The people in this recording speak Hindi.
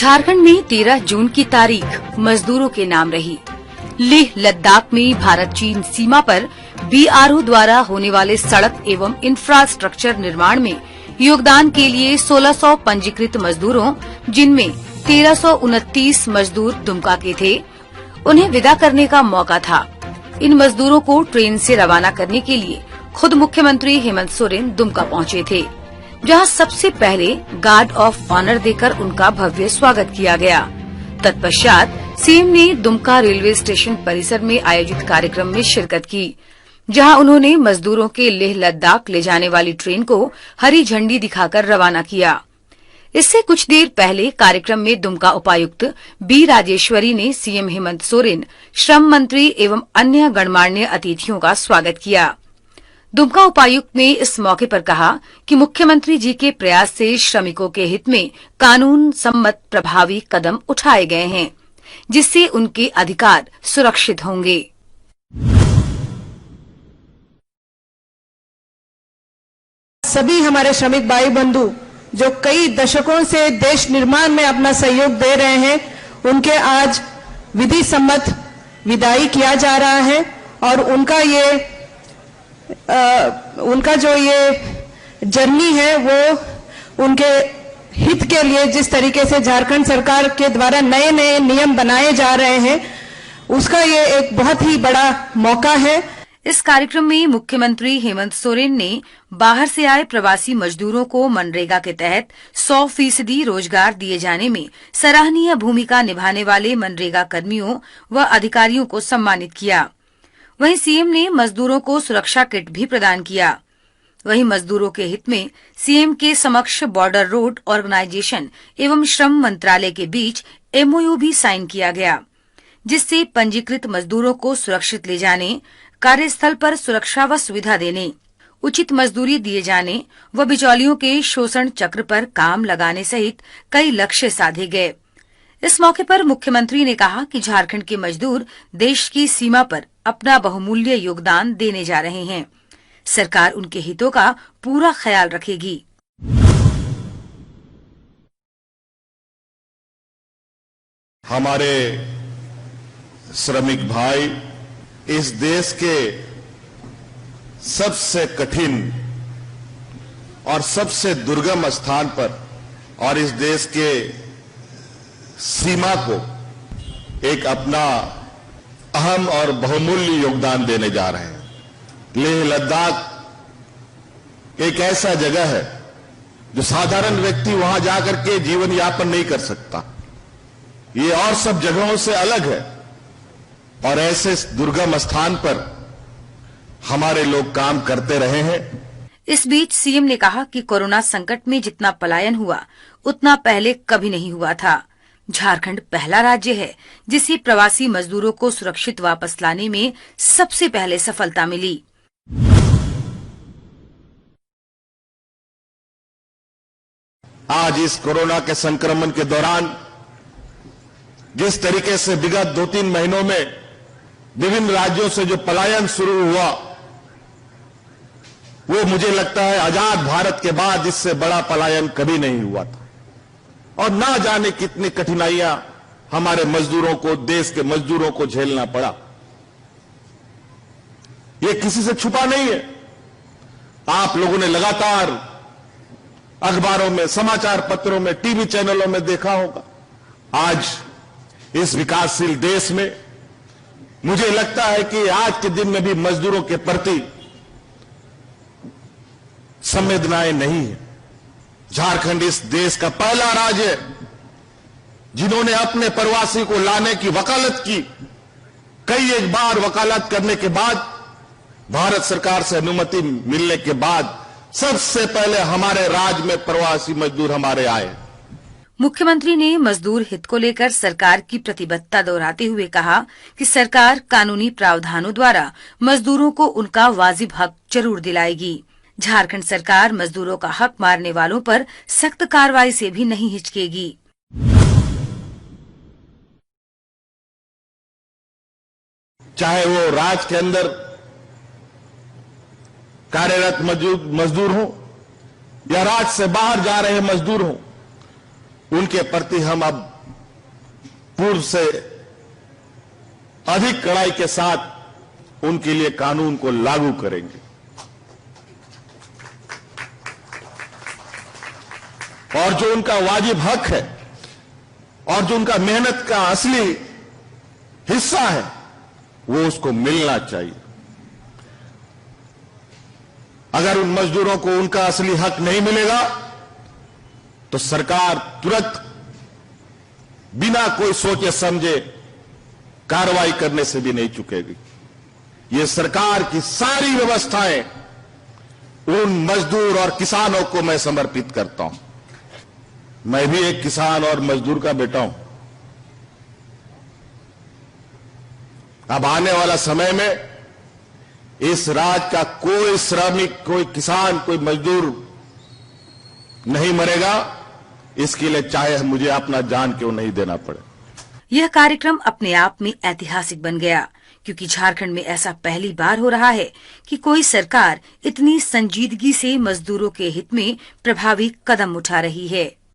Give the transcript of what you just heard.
झारखंड में 13 जून की तारीख मजदूरों के नाम रही। लेह लद्दाख में भारत चीन सीमा पर बीआरओ द्वारा होने वाले सड़क एवं इंफ्रास्ट्रक्चर निर्माण में योगदान के लिए 1600 पंजीकृत मजदूरों, जिनमें 1329 मजदूर दुमका के थे, उन्हें विदा करने का मौका था। इन मजदूरों को ट्रेन से रवाना करने के लिए खुद मुख्यमंत्री हेमंत सोरेन दुमका पहुंचे थे, जहां सबसे पहले गार्ड ऑफ ऑनर देकर उनका भव्य स्वागत किया गया। तत्पश्चात सीएम ने दुमका रेलवे स्टेशन परिसर में आयोजित कार्यक्रम में शिरकत की, जहां उन्होंने मजदूरों के लेह लद्दाख ले जाने वाली ट्रेन को हरी झंडी दिखाकर रवाना किया। इससे कुछ देर पहले कार्यक्रम में दुमका उपायुक्त बी राजेश्वरी ने सीएम हेमंत सोरेन, श्रम मंत्री एवं अन्य गणमान्य अतिथियों का स्वागत किया। दुमका उपायुक्त ने इस मौके पर कहा कि मुख्यमंत्री जी के प्रयास से श्रमिकों के हित में कानून सम्मत प्रभावी कदम उठाए गए हैं, जिससे उनके अधिकार सुरक्षित होंगे। सभी हमारे श्रमिक भाई बंधु जो कई दशकों से देश निर्माण में अपना सहयोग दे रहे हैं, उनके आज विधि सम्मत विदाई किया जा रहा है और उनका जो ये जर्नी है वो उनके हित के लिए जिस तरीके से झारखंड सरकार के द्वारा नए नए नियम बनाए जा रहे हैं, उसका ये एक बहुत ही बड़ा मौका है। इस कार्यक्रम में मुख्यमंत्री हेमंत सोरेन ने बाहर से आए प्रवासी मजदूरों को मनरेगा के तहत 100% रोजगार दिए जाने में सराहनीय भूमिका निभाने वाले मनरेगा कर्मियों व अधिकारियों को सम्मानित किया। वहीं सीएम ने मजदूरों को सुरक्षा किट भी प्रदान किया। वहीं मजदूरों के हित में सीएम के समक्ष बॉर्डर रोड ऑर्गेनाइजेशन एवं श्रम मंत्रालय के बीच एमओयू भी साइन किया गया, जिससे पंजीकृत मजदूरों को सुरक्षित ले जाने, कार्यस्थल पर सुरक्षा व सुविधा देने, उचित मजदूरी दिए जाने व बिचौलियों के शोषण चक्र पर काम लगाने सहित कई लक्ष्य साधे गए। इस मौके पर मुख्यमंत्री ने कहा कि झारखंड के मजदूर देश की सीमा पर अपना बहुमूल्य योगदान देने जा रहे हैं। सरकार उनके हितों का पूरा ख्याल रखेगी। हमारे श्रमिक भाई इस देश के सबसे कठिन और सबसे दुर्गम स्थान पर और इस देश के सीमा को एक अपना अहम और बहुमूल्य योगदान देने जा रहे हैं। लेह लद्दाख एक ऐसा जगह है जो साधारण व्यक्ति वहां जाकर के जीवन यापन नहीं कर सकता। ये और सब जगहों से अलग है और ऐसे दुर्गम स्थान पर हमारे लोग काम करते रहे हैं। इस बीच सीएम ने कहा कि कोरोना संकट में जितना पलायन हुआ उतना पहले कभी नहीं हुआ था। झारखंड पहला राज्य है जिसे प्रवासी मजदूरों को सुरक्षित वापस लाने में सबसे पहले सफलता मिली। आज इस कोरोना के संक्रमण के दौरान जिस तरीके से विगत 2-3 महीनों में विभिन्न राज्यों से जो पलायन शुरू हुआ, वो मुझे लगता है आजाद भारत के बाद इससे बड़ा पलायन कभी नहीं हुआ था। और ना जाने कितनी कठिनाइयां हमारे मजदूरों को, देश के मजदूरों को झेलना पड़ा। ये किसी से छुपा नहीं है। आप लोगों ने लगातार अखबारों में, समाचार पत्रों में, टीवी चैनलों में देखा होगा। आज इस विकासशील देश में मुझे लगता है कि आज के दिन में भी मजदूरों के प्रति संवेदनाएं नहीं है। झारखंड इस देश का पहला राज्य है जिन्होंने अपने प्रवासी को लाने की वकालत की। कई एक बार वकालत करने के बाद, भारत सरकार से अनुमति मिलने के बाद सबसे पहले हमारे राज्य में प्रवासी मजदूर हमारे आए। मुख्यमंत्री ने मजदूर हित को लेकर सरकार की प्रतिबद्धता दोहराते हुए कहा कि सरकार कानूनी प्रावधानों द्वारा मजदूरों को उनका वाजिब हक जरूर दिलाएगी। झारखंड सरकार मजदूरों का हक मारने वालों पर सख्त कार्रवाई से भी नहीं हिचकेगी। चाहे वो राज्य के अंदर कार्यरत मजदूर हो या राज्य से बाहर जा रहे मजदूर हो, उनके प्रति हम अब पूर्व से अधिक कड़ाई के साथ उनके लिए कानून को लागू करेंगे और जो उनका वाजिब हक है और जो उनका मेहनत का असली हिस्सा है वो उसको मिलना चाहिए। अगर उन मजदूरों को उनका असली हक नहीं मिलेगा तो सरकार तुरंत बिना कोई सोचे समझे कार्रवाई करने से भी नहीं चूकेगी। ये सरकार की सारी व्यवस्थाएं उन मजदूर और किसानों को मैं समर्पित करता हूं। मैं भी एक किसान और मजदूर का बेटा हूं। अब आने वाला समय में इस राज्य का कोई श्रमिक, कोई किसान, कोई मजदूर नहीं मरेगा, इसके लिए चाहे मुझे अपना जान क्यों नहीं देना पड़े। यह कार्यक्रम अपने आप में ऐतिहासिक बन गया, क्योंकि झारखंड में ऐसा पहली बार हो रहा है कि कोई सरकार इतनी संजीदगी से मजदूरों के हित में प्रभावी कदम उठा रही है।